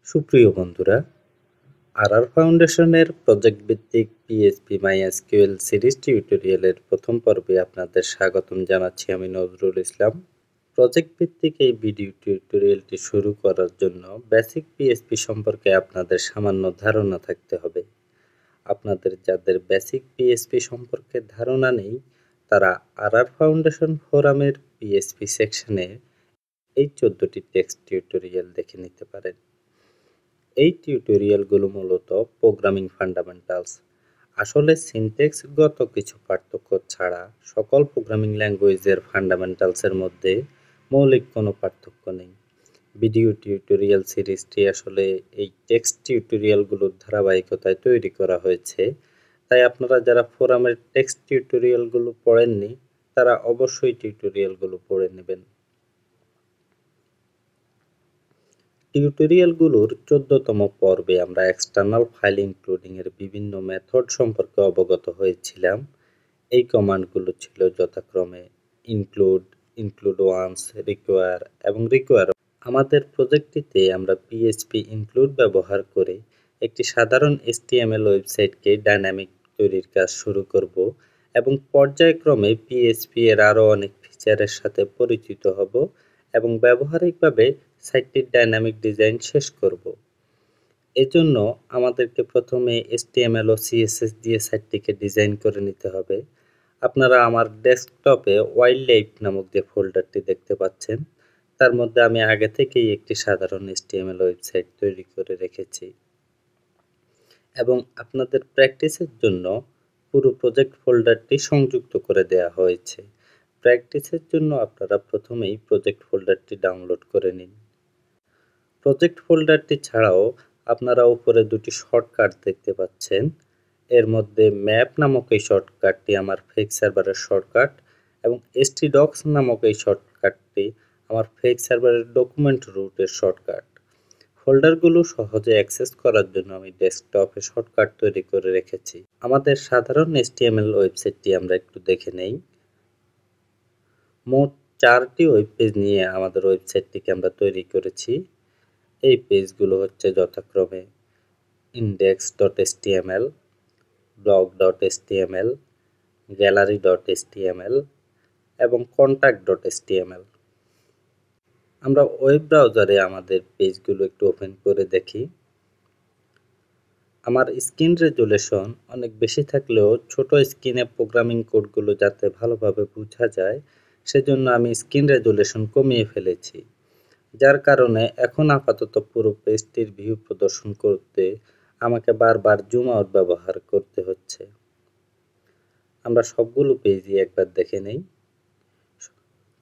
সুপ্রিয় বন্ধুরা, আর ফাউন্ডেশনের প্রজেক্ট ভিত্তিক পিএইচপি মাইএসকিউএল সিরিজ টিউটোরিয়ালের প্রথম পর্বে আপনাদের স্বাগতম জানাচ্ছি। আমি নজরুল ইসলাম। প্রজেক্ট ভিত্তিক এই ভিডিও টিউটোরিয়ালটি শুরু করার জন্য বেসিক পিএইচপি সম্পর্কে আপনাদের সামান্য ধারণা থাকতে হবে। আপনাদের যাদের বেসিক পিএইচপি সম্পর্কে ধারণা নেই, তারা আর ফাউন্ডেশন ফোরামের পিএইচপি সেকশনে এই 14টি টেক্সট টিউটোরিয়াল দেখে নিতে পারেন। এই টিউটোরিয়ালগুলো মূলত প্রোগ্রামিং ফান্ডামেন্টালস। আসলে সিনট্যাক্সগত কিছু পার্থক্য ছাড়া সকল প্রোগ্রামিং ল্যাঙ্গুয়েজের ফান্ডামেন্টালসের মধ্যে মৌলিক কোনো পার্থক্য নেই। ভিডিও টিউটোরিয়াল সিরিজটি আসলে এই টেক্সট টিউটোরিয়ালগুলোর ধারাবাহিকতায় তৈরি করা হয়েছে, তাই আপনারা যারা ফোরামের টেক্সট টিউটোরিয়ালগুলো পড়েননি, তারা অবশ্যই টিউটোরিয়ালগুলো পড়ে নেবেন। টিউটোরিয়ালগুলোর 14তম পর্বে আমরা এক্সটার্নাল ফাইল ইনক্লুডিং এর বিভিন্ন মেথড সম্পর্কে অবগত হয়েছিলাম। এই কমান্ডগুলো ছিল যথাক্রমে ইনক্লুড, ইনক্লুড ওয়ান্স, রিকোয়ার এবং রিকোয়ার। আমাদের প্রজেক্টটিতে আমরা পিএইচপি ইনক্লুড ব্যবহার করে একটি সাধারণ HTML ওয়েবসাইটকে ডাইনামিক তৈরির কাজ শুরু করব এবং পর্যায়ক্রমে পিএইচপি এর আরও অনেক ফিচারের সাথে পরিচিত হব এবং ব্যবহারিকভাবে সাইটটির ডাইনামিক ডিজাইন শেষ করব। এজন্য আমাদেরকে প্রথমে HTML ও CSS দিয়ে সাইটটিকে ডিজাইন করে নিতে হবে। আপনারা আমার ডেস্কটপে ওয়াইল্ডলাইফ নামক যে ফোল্ডারটি দেখতে পাচ্ছেন, তার মধ্যে আমি আগে থেকেই একটি সাধারণ HTML ওয়েবসাইট তৈরি করে রেখেছি এবং আপনাদের প্র্যাকটিসের জন্য পুরো প্রজেক্ট ফোল্ডারটি সংযুক্ত করে দেওয়া হয়েছে। প্র্যাকটিসের জন্য আপনারা প্রথমেই প্রজেক্ট ফোল্ডারটি ডাউনলোড করে নিন। প্রজেক্ট ফোল্ডারটি ছাড়াও আপনারা উপরে দুটি শর্টকাট দেখতে পাচ্ছেন। এর মধ্যে ম্যাপ নামক এই শর্টকাটটি আমার ফেক সার্ভারের শর্টকাট এবং htdocs নামক এই শর্টকাটটি আমার ফেক সার্ভারের ডকুমেন্ট রুটের শর্টকাট। ফোল্ডারগুলো সহজে অ্যাক্সেস করার জন্য আমি ডেস্কটপে শর্টকাট তৈরি করে রেখেছি। আমাদের সাধারণ HTML ওয়েবসাইটটি আমরা একটু দেখে নেই। মোট 4টি ওয়েব পেজ নিয়ে আমাদের ওয়েবসাইটটিকে আমরা তৈরি করেছি। এই পেজগুলো হচ্ছে যথাক্রমে index.html, blog.html, gallery.html এবং contact.html। আমরা ওয়েব ব্রাউজারে আমাদের পেজগুলো একটু ওপেন করে দেখি। আমার স্ক্রিন রেজুলেশন অনেক বেশি থাকলেও ছোট স্ক্রিনে প্রোগ্রামিং কোডগুলো যাতে ভালোভাবে বোঝা যায়, সেজন্য আমি স্ক্রিন রেজুলেশন কমিয়ে ফেলেছি, যার কারণে এখন আপাতত পুরো পেজটির ভিউ প্রদর্শন করতে আমাকে বারবার জুম আউট ব্যবহার করতে হচ্ছে। আমরা সবগুলো পেজই একবার দেখে নেই।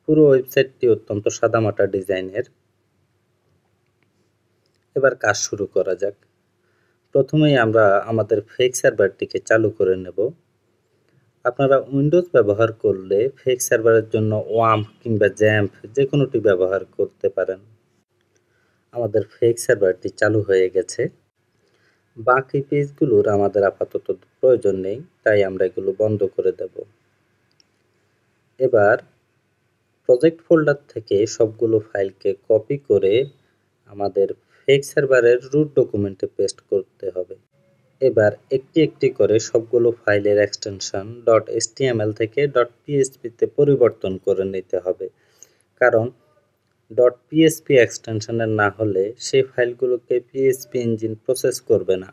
পুরো ওয়েবসাইটটি অত্যন্ত সাদামাটা ডিজাইনের। এবার কাজ শুরু করা যাক। প্রথমেই আমরা আমাদের ফেক সার্ভারটিকে চালু করে নেব। আপনারা উইন্ডোজ ব্যবহার করলে ফেক সার্ভারের জন্য ওয়াম্প কিংবা জ্যাম্প যে কোনোটি ব্যবহার করতে পারেন। আমাদের ফেক সার্ভারটি চালু হয়ে গেছে। বাকি পেজগুলোর আমাদের আপাতত প্রয়োজন নেই, তাই আমরা এগুলো বন্ধ করে দেব। এবার প্রজেক্ট ফোল্ডার থেকে সবগুলো ফাইলকে কপি করে আমাদের ফেক সার্ভারের রুট ডকুমেন্টে পেস্ট করতে হবে। এবার একটি একটি করে সবগুলো ফাইলের এক্সটেনশন .html থেকে .php তে পরিবর্তন করে নিতে হবে, কারণ .php এক্সটেনশনের না হলে সেই ফাইলগুলোকে PHP ইঞ্জিন প্রসেস করবে না।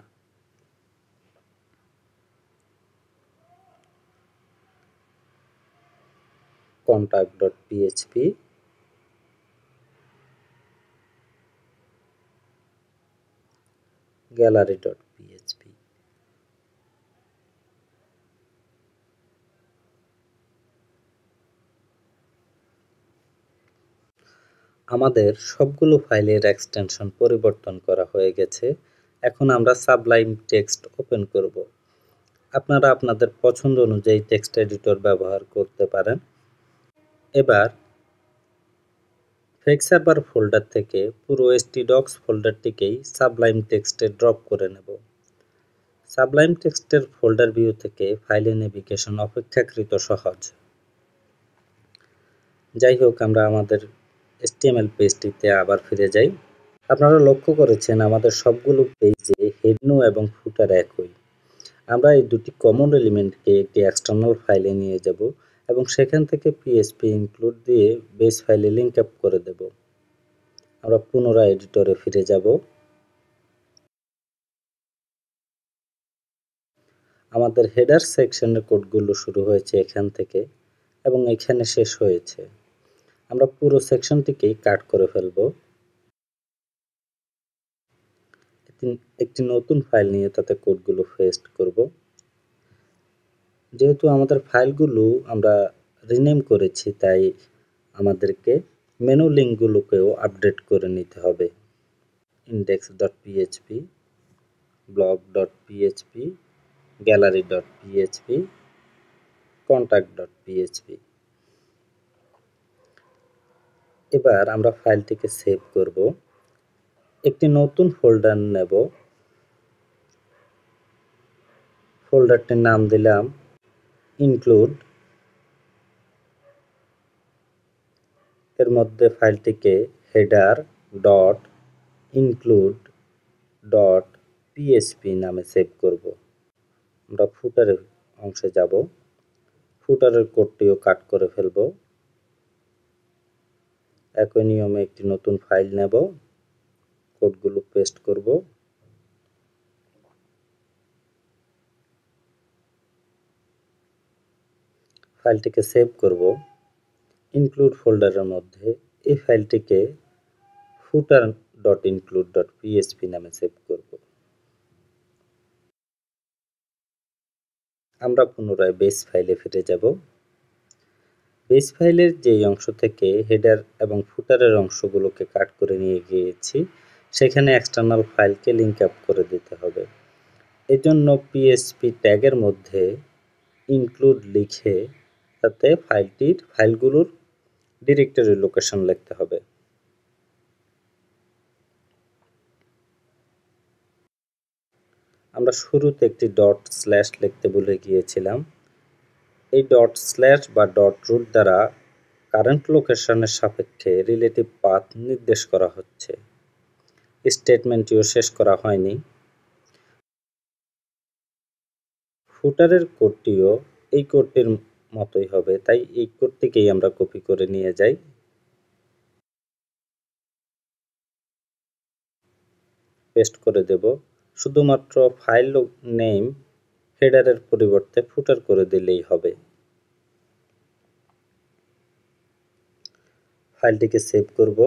contact.php, gallery.php। আমাদের সবগুলো ফাইলের এক্সটেনশন পরিবর্তন করা হয়ে গেছে। এখন আমরা সাবলাইম টেক্সট ওপেন করব। আপনারা আপনাদের পছন্দ অনুযায়ী টেক্সট এডিটর ব্যবহার করতে পারেন। এবার ফেক সার্ভার ফোল্ডার থেকে পুরো htdocs ফোল্ডারটিকেই সাবলাইম টেক্সটে ড্রপ করে নেব। সাবলাইম টেক্সটের ফোল্ডার ভিউ থেকে ফাইলে নেভিগেশন অপেক্ষাকৃত সহজ। যাই হোক, আমরা আমাদের HTML পেজটিতে আবার ফিরে যাই। আপনারা লক্ষ্য করেছেন আমাদের সবগুলো পেজে হেড নো এবং ফুটার একই। আমরা এই দুটি কমন এলিমেন্টকে একটি এক্সটার্নাল ফাইলে নিয়ে যাব এবং সেখান থেকে পিএসপি ইনক্লুড দিয়ে বেস ফাইলে লিঙ্ক আপ করে দেব। আমরা পুনরায় এডিটরে ফিরে যাব। আমাদের হেডার সেকশনের কোডগুলো শুরু হয়েছে এখান থেকে এবং এখানে শেষ হয়েছে। আমরা পুরো সেকশনটিকেই কাট করে ফেলব। একটি নতুন ফাইল নিয়ে তাতে কোডগুলো পেস্ট করব। যেহেতু আমাদের ফাইলগুলো আমরা রিনেম করেছি, তাই আমাদেরকে মেনু লিঙ্কগুলোকেও আপডেট করে নিতে হবে। index.php, blog.php, gallery.php, contact.php। এবার আমরা ফাইলটিকে সেভ করব। একটি নতুন ফোল্ডার নেব। ফোল্ডারটির নাম দিলাম ইনক্লুড। এর মধ্যে ফাইলটিকে header dot include dot PSP নামে সেভ করব। আমরা ফুটারের অংশে যাব। ফুটারের কোডটিও কাট করে ফেলব। একই নিয়মে একটি নতুন ফাইল নেব, কোডগুলো পেস্ট করব। ফাইলটিকে সেভ করব। ইনক্লুড ফোল্ডারের মধ্যে এই ফাইলটিকে ফুটার ডট ইনক্লুড ডট পিএসপি নামে সেভ করব। আমরা পুনরায় বেস ফাইলে ফিরে যাব। বেস ফাইলের যেই অংশ থেকে হেডার এবং ফুটারের অংশগুলোকে কাট করে নিয়ে গিয়েছি, সেখানে এক্সটার্নাল ফাইলকে লিঙ্ক আপ করে দিতে হবে। এজন্য পিএসপি ট্যাগের মধ্যে ইনক্লুড লিখে তাতে ফাইলগুলোর ডিরেক্টরি লোকেশন লিখতে হবে। আমরা শুরুতে একটি ডট স্ল্যাশ লিখতে ভুলে গিয়েছিলাম। এই ডট স্ল্যাশ বা ডট রুট দ্বারা কারেন্ট লোকেশনের সাপেক্ষে রিলেটিভ পাথ নির্দেশ করা হচ্ছে। স্টেটমেন্টটিও শেষ করা হয়নি। ফুটারের কোডটিও এই কোডটির মতোই হবে, তাই এই কোডটিকেই আমরা কপি করে নিয়ে যাই। পেস্ট করে দেব। শুধুমাত্র ফাইল নেম হেডারের পরিবর্তে ফুটার করে দিলেই হবে। ফাইলটিকে সেভ করব।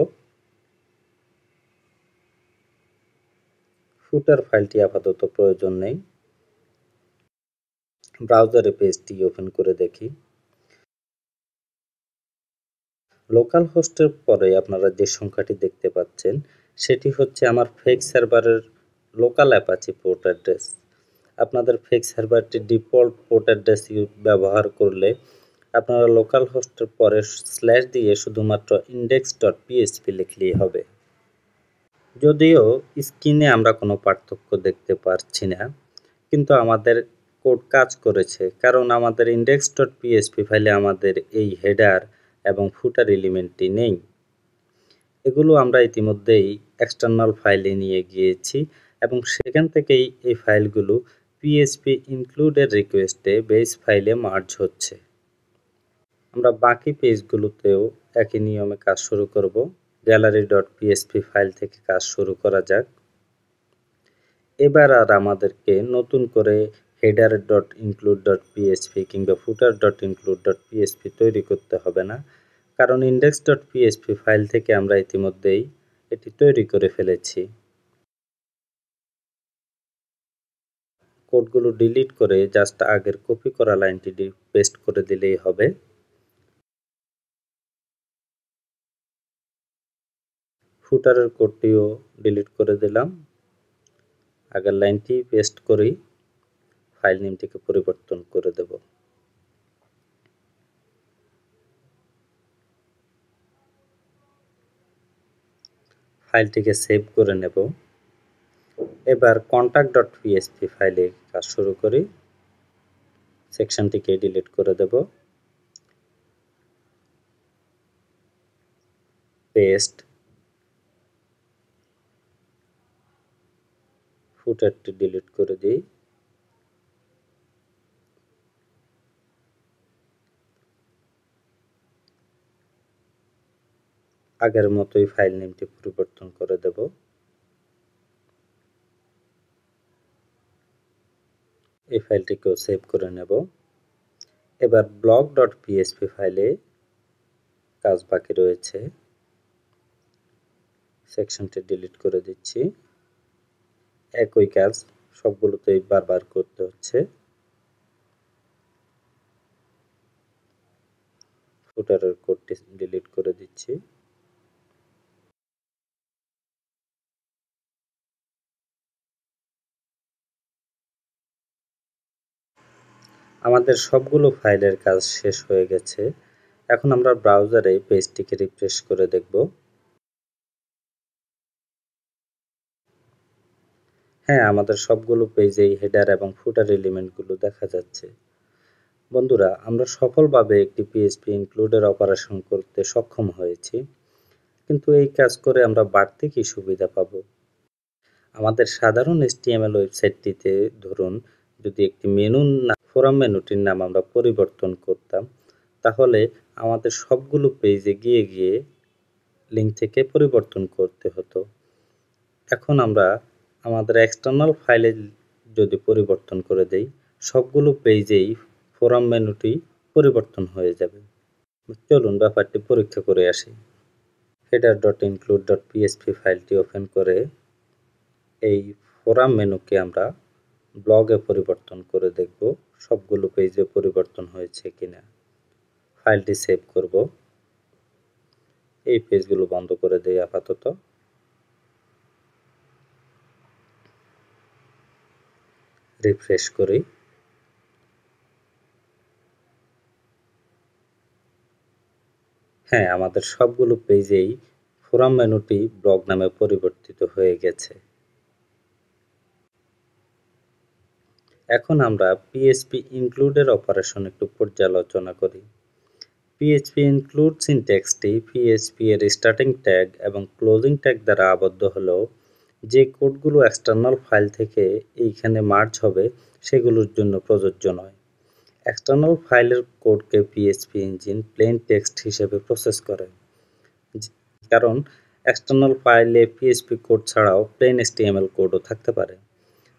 ফুটার ফাইলটি আপাতত প্রয়োজন নেই। ব্রাউজারে পেজটি ওপেন করে দেখি। লোকাল হোস্টের পরে আপনারা যে সংখ্যাটি দেখতে পাচ্ছেন, সেটি হচ্ছে আমার ফেক সার্ভারের লোকাল অ্যাপাচি পোর্ট অ্যাড্রেস। আপনাদের ফেক সার্ভারটি ডিফল্ট পোর্ট অ্যাড্রেস ব্যবহার করলে আপনারা লোকাল হোস্টের পরে স্ল্যাশ দিয়ে শুধুমাত্র index.php লিখলেই হবে। যদিও স্ক্রিনে আমরা কোনো পার্থক্য দেখতে পারছি না, কিন্তু আমাদের কোড কাজ করেছে, কারণ আমাদের index.php ফাইলে আমাদের এই হেডার এবং ফুটার এলিমেন্টটি নেই। এগুলো আমরা ইতিমধ্যেই এক্সটার্নাল ফাইলে নিয়ে গিয়েছি এবং সেখান থেকেই এই ফাইলগুলো পিএসপি ইনক্লুডের রিকোয়েস্টে বেস ফাইলে মার্জ হচ্ছে। আমরা বাকি পেজগুলোতেও একই নিয়মে কাজ শুরু করব। gallery.php ফাইল থেকে কাজ শুরু করা যাক। এবার আর আমাদেরকে নতুন করে header.include.php কিংবা footer.include.php তৈরি করতে হবে না, কারণ index.php ফাইল থেকে আমরা ইতিমধ্যেই এটি তৈরি করে ফেলেছি। কোডগুলো ডিলিট করে জাস্ট আগের কপি করা লাইনটি পেস্ট করে দিলেই হবে। ফুটারের কোডটিও ডিলিট করে দিলাম। আগের লাইনটি পেস্ট করেই ফাইল নেমটিকে পরিবর্তন করে দেব। ফাইলটিকে সেভ করে নেব। এবার contact.php ফাইলে কাজ শুরু করি। সেকশনটিকে ডিলিট করে দেব। পেস্ট। ফুটারটি ডিলিট করে দিই। আগের মতোই ফাইল নেমটি পরিবর্তন করে দেব। এই ফাইলটিকেও সেভ করে নেব। এবার blog.php ফাইলে কাজ বাকি রয়েছে, সেকশনটি ডিলিট করে দিচ্ছি। একই কাজ সবগুলোতেই বারবার করতে হচ্ছে। ফুটারের কোডটি ডিলিট করে দিচ্ছি। আমাদের সবগুলো ফাইলের কাজ শেষ হয়ে গেছে। এখন আমরা ব্রাউজারে পেজটিকে রিফ্রেশ করে দেখব। হ্যাঁ, আমাদের সবগুলো পেজেই হেডার এবং ফুটার এলিমেন্টগুলো দেখা যাচ্ছে। বন্ধুরা, আমরা সফলভাবে একটি পিএইচপি ইনক্লুডের অপারেশন করতে সক্ষম হয়েছি। কিন্তু এই কাজ করে আমরা বাড়তি কি সুবিধা পাব? আমাদের সাধারণ HTML ওয়েবসাইটটিতে ধরুন যদি একটি ফোরাম মেনুটির নাম আমরা পরিবর্তন করতাম, তাহলে আমাদের সবগুলো পেজে গিয়ে লিঙ্ক থেকে পরিবর্তন করতে হতো। এখন আমরা আমাদের এক্সটার্নাল ফাইলে যদি পরিবর্তন করে দেই, সবগুলো পেজেই ফোরাম মেনুটি পরিবর্তন হয়ে যাবে। চলুন ব্যাপারটি পরীক্ষা করে আসি। header.include.php ফাইলটি ওপেন করে এই ফোরাম মেনুকে আমরা ব্লগে পরিবর্তন করে দেখব সবগুলো পেজে পরিবর্তন হয়েছে কিনা। ফাইলটি সেভ করব। এই পেজগুলো বন্ধ করে দেই আপাতত। রিফ্রেশ করি। হ্যাঁ, আমাদের সবগুলো পেজেই ফোরাম মেনুটি ব্লগ নামে পরিবর্তিত হয়ে গেছে। এখন আমরা পিএইচপি ইনক্লুডের অপারেশন একটু পর্যালোচনা করি। পিএইচপি ইনক্লুড সিনট্যাক্সটি পিএইচপি এর স্টার্টিং ট্যাগ এবং ক্লোজিং ট্যাগ দ্বারা আবদ্ধ হলেও যে কোডগুলো এক্সটার্নাল ফাইল থেকে এইখানে মার্জ হবে সেগুলোর জন্য প্রযোজ্য নয়। এক্সটার্নাল ফাইলের কোডকে পিএইচপি ইঞ্জিন প্লেন টেক্সট হিসেবে প্রসেস করে, কারণ এক্সটার্নাল ফাইলে পিএইচপি কোড ছাড়াও প্লেন HTML কোডও থাকতে পারে।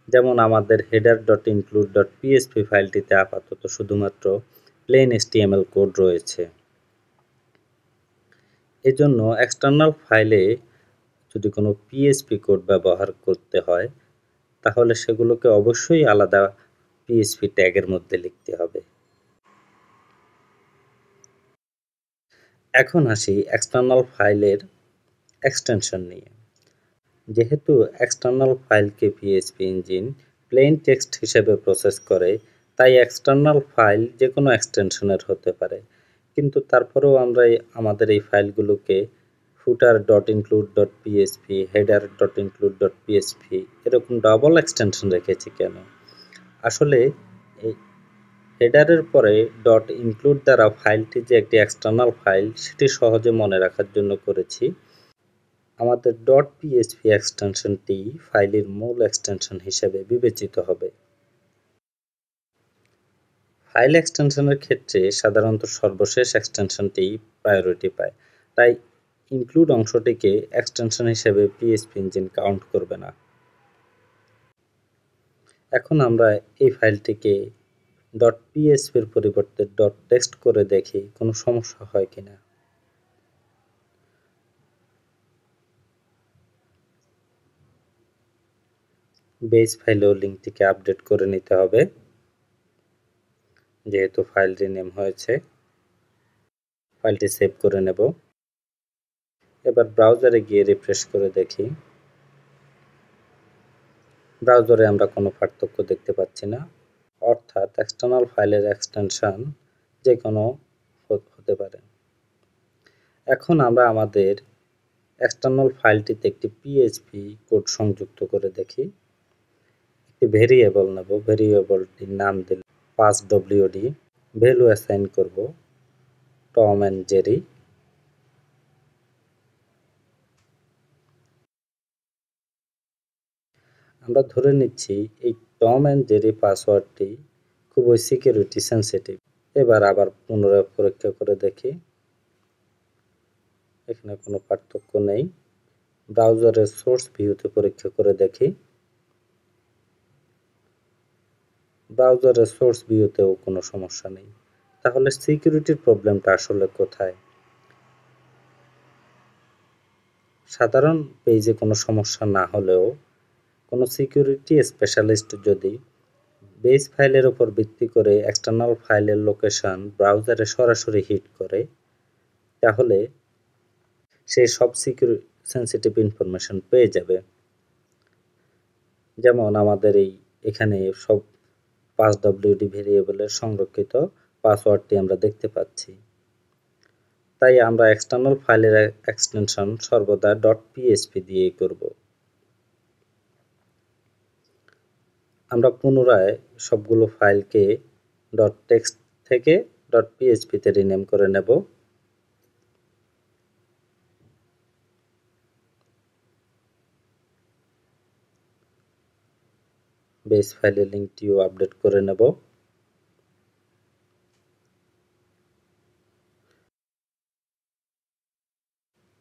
যেমন আমাদের header.include.php ফাইলটিতে আপাতত শুধুমাত্র প্লেন HTML কোড রয়েছে। এজন্য এক্সটার্নাল ফাইলে যদি কোনো পিএইচপি কোড ব্যবহার করতে হয়, তাহলে সেগুলোকে অবশ্যই আলাদা পিএইচপি ট্যাগের মধ্যে লিখতে হবে। এখন আসি এক্সটার্নাল ফাইলের এক্সটেনশন নিয়ে। যেহেতু এক্সটার্নাল ফাইলকে পিএইচপি ইঞ্জিন প্লেন টেক্সট হিসেবে প্রসেস করে, তাই এক্সটার্নাল ফাইল যে কোনো এক্সটেনশনের হতে পারে। কিন্তু তারপরেও আমরা আমাদের এই ফাইলগুলোকে footer.include.php, header.include.php এরকম ডাবল এক্সটেনশন রেখেছি কেন? আসলে এই হেডারের পরে ডট ইনক্লুড দ্বারা ফাইলটি যে একটি এক্সটার্নাল ফাইল সেটি সহজে মনে রাখার জন্য করেছি। আমাদের .php এক্সটেনশনটি ফাইলের মূল এক্সটেনশন হিসেবে বিবেচিত হবে। ফাইল এক্সটেনশনের ক্ষেত্রে সাধারণত সর্বশেষ এক্সটেনশনটি প্রায়োরিটি পায়, তাই ইনক্লুড অংশটিকে এক্সটেনশন হিসেবে পিএইচপি ইঞ্জিন কাউন্ট করবে না। এখন আমরা এই ফাইলটিকে .php এর পরিবর্তে .text করে দেখি কোনো সমস্যা হয় কিনা। বেস ফাইলেও লিঙ্কটিকে আপডেট করে নিতে হবে, যেহেতু ফাইল রিনেম হয়েছে। ফাইলটি সেভ করে নেব। এবার ব্রাউজারে গিয়ে রিফ্রেশ করে দেখি। ব্রাউজারে আমরা কোনো পার্থক্য দেখতে পাচ্ছি না, অর্থাৎ এক্সটার্নাল ফাইলের এক্সটেনশন যে কোনো হতে পারে। এখন আমরা আমাদের এক্সটার্নাল ফাইলটিতে একটি পিএইচপি কোড সংযুক্ত করে দেখি। একটি ভেরিয়েবল নেব, ভেরিয়েবলটির নাম দিলে passwd, ভ্যালু অ্যাসাইন করব টম অ্যান্ড জেরি। আমরা ধরে নিচ্ছি এই টম অ্যান্ড জেরি পাসওয়ার্ডটি খুবই সিকিউরিটি সেন্সিটিভ। এবার আবার পুনরায় পরীক্ষা করে দেখি, এখানে কোনো পার্থক্য নেই। ব্রাউজারের সোর্স ভিউতে পরীক্ষা করে দেখি, ব্রাউজারের সোর্স ভিউতেও কোনো সমস্যা নেই। তাহলে সিকিউরিটির প্রবলেমটা আসলে কোথায়? সাধারণ পেজে কোনো সমস্যা না হলেও কোনো সিকিউরিটি স্পেশালিস্ট যদি বেস ফাইলের উপর ভিত্তি করে এক্সটার্নাল ফাইলের লোকেশন ব্রাউজারে সরাসরি হিট করে, তাহলে সে সব সেন্সিটিভ ইনফরমেশন পেয়ে যাবে। যেমন আমাদের এখানে সব 5WD ভেরিয়েবলের সংরক্ষিত পাসওয়ার্ডটি আমরা দেখতে পাচ্ছি। তাই আমরা এক্সটার্নাল ফাইলের এক্সটেনশন সর্বদা .php দিয়েই করব। আমরা পুনরায় সবগুলো ফাইলকে .text থেকে .php তে রিনেম করে নেব। বেস ফাইলের লিঙ্কটিও আপডেট করে নেব।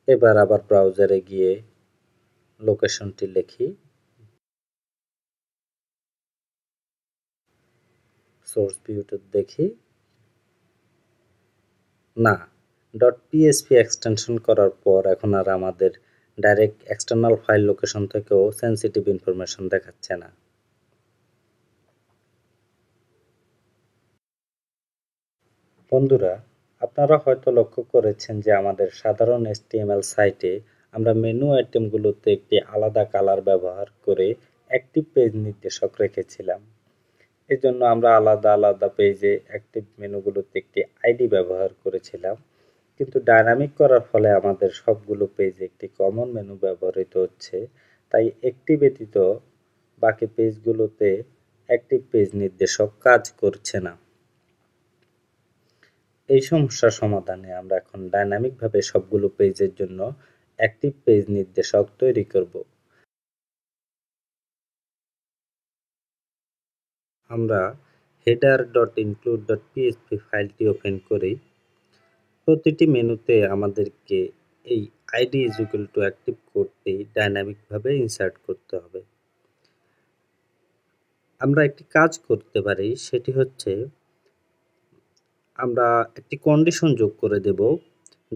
এবার আবার ব্রাউজারে গিয়ে লোকেশনটি লিখি, সোর্স ভিউতে দেখি, না, .php এক্সটেনশন করার পর এখন আর আমাদের ডাইরেক্ট এক্সটার্নাল ফাইল লোকেশন থেকেও সেন্সিটিভ ইনফরমেশন দেখাচ্ছে না। বন্ধুরা, আপনারা হয়তো লক্ষ্য করেছেন যে আমাদের সাধারণ HTML সাইটে আমরা মেনু আইটেমগুলোতে একটি আলাদা কালার ব্যবহার করে অ্যাক্টিভ পেজ নির্দেশক রেখেছিলাম। এজন্য আমরা আলাদা আলাদা পেজে অ্যাক্টিভ মেনুগুলোতে একটি আইডি ব্যবহার করেছিলাম, কিন্তু ডায়নামিক করার ফলে আমাদের সবগুলো পেজে একটি কমন মেনু ব্যবহৃত হচ্ছে। তাই একটি ব্যতীত বাকি পেজগুলোতে অ্যাক্টিভ পেজ নির্দেশক কাজ করছে না। এই সমস্যার সমাধানে আমরা এখন ডায়নামিকভাবে সবগুলো পেজের জন্য অ্যাক্টিভ পেজ নির্দেশক তৈরি করব। আমরা header.include.php ফাইলটি ওপেন করি। প্রতিটি মেনুতে আমাদেরকে এই আইডি অ্যাক্টিভ কোডটি ডায়নামিকভাবে ইনসার্ট করতে হবে। আমরা একটি কাজ করতে পারি, সেটি হচ্ছে আমরা একটি কন্ডিশন যোগ করে দেব,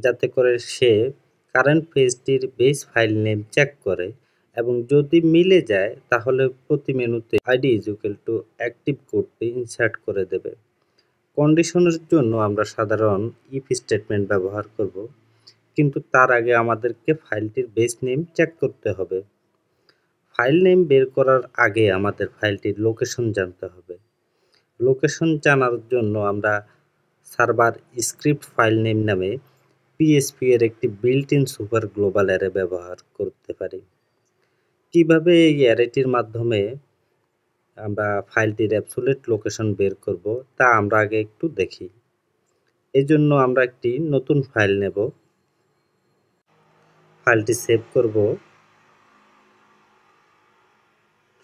যাতে করে সে কারেন্ট পেজটির বেস ফাইল নেম চেক করে এবং যদি মিলে যায় তাহলে প্রতি মেনুতে আইডি অ্যাক্টিভ কোডটি ইনসার্ট করে দেবে। কন্ডিশনের জন্য আমরা সাধারণ ইফ স্টেটমেন্ট ব্যবহার করব, কিন্তু তার আগে আমাদেরকে ফাইলটির বেস নেম চেক করতে হবে। ফাইল নেম বের করার আগে আমাদের ফাইলটির লোকেশন জানতে হবে। লোকেশন জানার জন্য আমরা সার্ভার স্ক্রিপ্ট ফাইল নেম নামে PHP এর একটি built in super global array ব্যবহার করতে পারি। কিভাবে এই অ্যারেটির মাধ্যমে আমরা ফাইলটির অ্যাবসোলিউট লোকেশন বের করব তা আমরা আগে একটু দেখি। এজন্য আমরা একটি নতুন ফাইল নেব, ফাইলটি সেভ করব,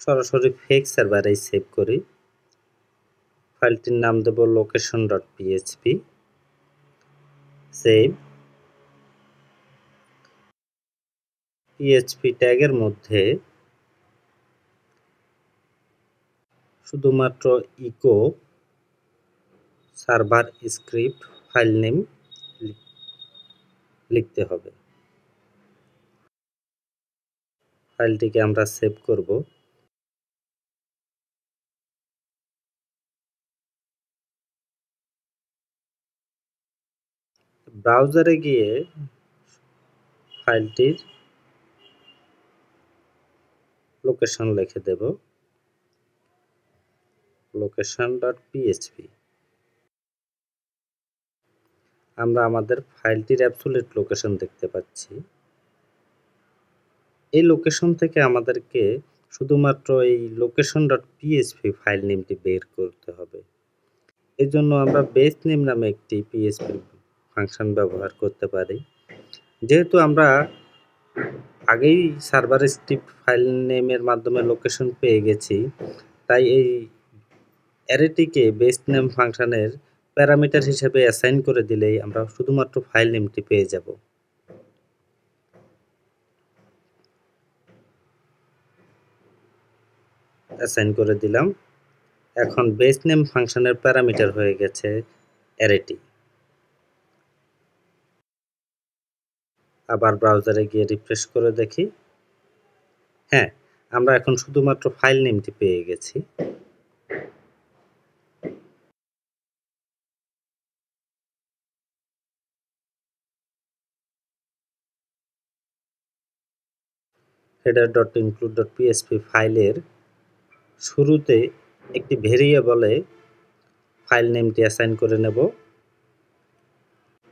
সরাসরি ফেক সার্ভারেই সেভ করি। ফাইলটির নাম দেব location.php, সেভ। PHP ট্যাগের মধ্যে শুধুমাত্র echo server script file name লিখতে হবে। ফাইলটিকে আমরা সেভ করব। ব্রাউজারে গিয়ে ফাইলটির লোকেশন লিখে দেব, location.php। আমরা আমাদের ফাইলটির অ্যাবসোলিউট লোকেশন দেখতে পাচ্ছি। এই লোকেশন থেকে আমাদেরকে শুধুমাত্র এই location.php ফাইল নেমটি বের করতে হবে। এজন্য আমরা বেস নেম নামে একটি PHP ফাংশন ব্যবহার করতে পারি। যেহেতু আমরা আগেই সার্ভার স্ক্রিপ্ট ফাইল নেমের মাধ্যমে লোকেশন পেয়ে গেছি, তাই এই অ্যারেটিকে বেস নেম ফাংশনের প্যারামিটার হিসেবে অ্যাসাইন করে দিলেই আমরা শুধুমাত্র ফাইল নেমটি পেয়ে যাব। অ্যাসাইন করে দিলাম। এখন বেস নেম ফাংশনের প্যারামিটার হয়ে গেছে অ্যারেটি। আবার ব্রাউজারে গিয়ে রিফ্রেশ করে দেখি। হ্যাঁ, আমরা এখন শুধুমাত্র ফাইল নেমটি পেয়ে গেছি। header.include.php ফাইলের শুরুতে একটি ভেরিয়েবলে ফাইল নেমটি অ্যাসাইন করে নেব।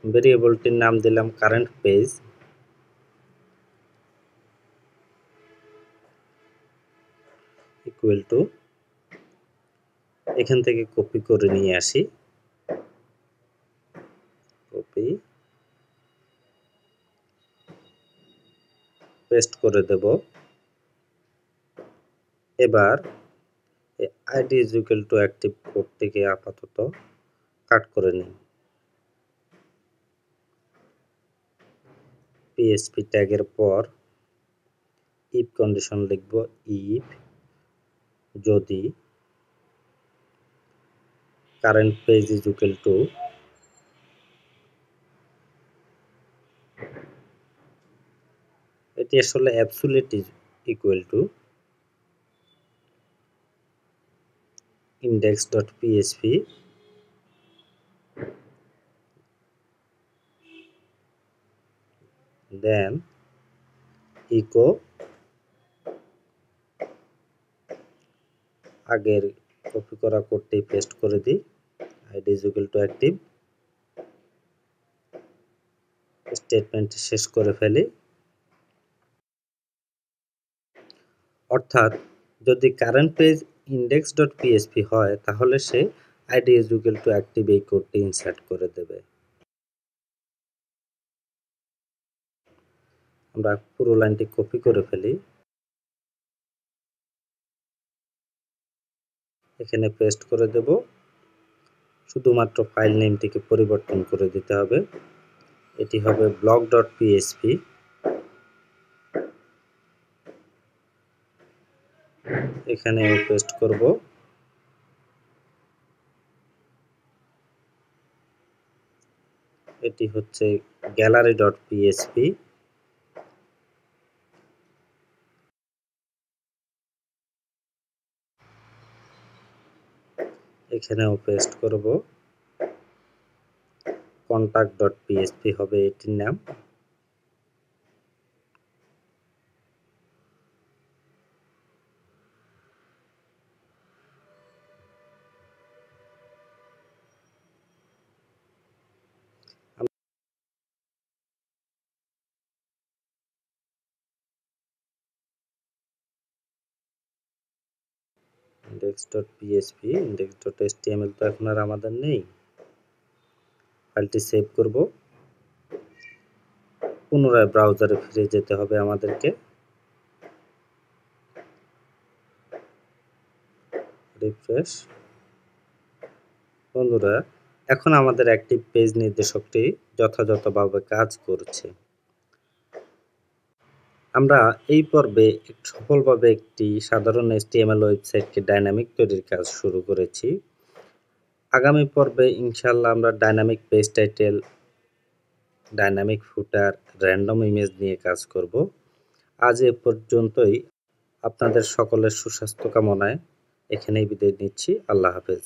ভেরিয়েবলটির নাম দিলাম কারেন্ট পেজ। ইকুয়াল টু, এখান থেকে কপি করে নিয়ে আসি, কপি পেস্ট করে দেব। এবার ID is equal to active code থেকে আপাতত কাট করে নিই। পিএসপি ট্যাগের পর ইফ কন্ডিশন লিখব, ইফ যদি current page is equal to এটি আসলে absolute is equal to index.php then echo আগের কপি করা কোডটি পেস্ট করে দিই, id is equal to active, statement শেষ করে ফেলি। অর্থাৎ যদি কারেন্ট পেজ index.php হয় তাহলে সে id is equal to active এই কোডটি ইনসার্ট করে দেবে। আমরা পুরো লাইনটি কপি করে ফেলি, এখানে পেস্ট করে দেব। শুধুমাত্র ফাইল নেমটিকে পরিবর্তন করে দিতে হবে, এটি হবে blog.php। এখানে পেস্ট করব, এটি হচ্ছে gallery.php। এখানেও পেস্ট করব, contact.php হবে এটির নাম। index.php index.html তো এখন আর আমাদের নেই, ফাইলটি সেভ করব। পুনরায় ব্রাউজারে ফিরে যেতে হবে আমাদেরকে, রিফ্রেশ। বন্ধুরা, এখন আমাদের অ্যাক্টিভ পেজ নির্দেশকটি যথাযথভাবে কাজ করছে। আমরা এই পর্বে সফলভাবে একটি সাধারণ HTML ওয়েবসাইটকে ডাইনামিক তৈরির কাজ শুরু করেছি। আগামী পর্বে ইনশাআল্লাহ আমরা ডাইনামিক পেজ টাইটেল, ডাইনামিক ফুটার, র্যান্ডম ইমেজ নিয়ে কাজ করব। আজ এ পর্যন্তই। আপনাদের সকলের সুস্বাস্থ্য কামনায় এখানেই বিদায় নিচ্ছি। আল্লাহ হাফেজ।